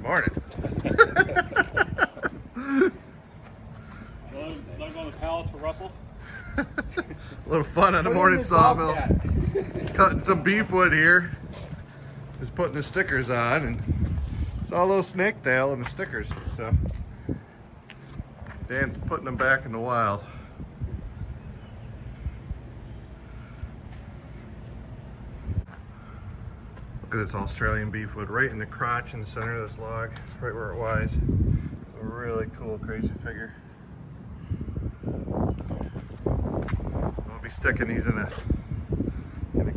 Morning. Load on the pallets for Russell. A little fun on the morning sawmill. Cutting some beefwood here. Just putting the stickers on, and saw a little snake tail and the stickers. So Dan's putting them back in the wild. Look at this Australian beefwood right in the crotch in the center of this log, right where it lies. A really cool, crazy figure. I'll be sticking these in a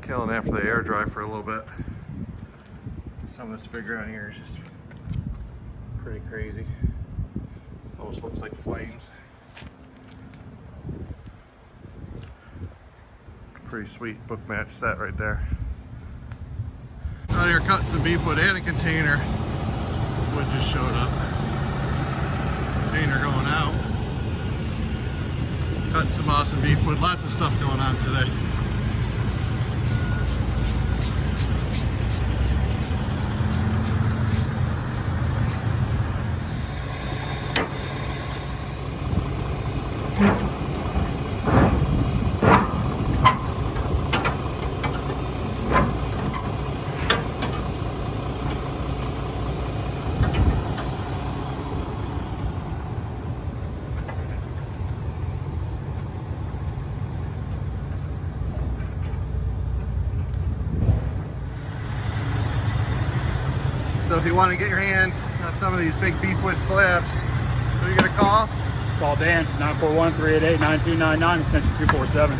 kiln after they air dry for a little bit. Some of this figure on here is just pretty crazy. Almost looks like flames. Pretty sweet book match set right there. Out here cutting some beefwood and a container. Wood just showed up. Container going out. Cutting some awesome beefwood. Lots of stuff going on today. So if you want to get your hands on some of these big beefwood slabs, who are you going to call? Call Dan, 941-388-9299, extension 247.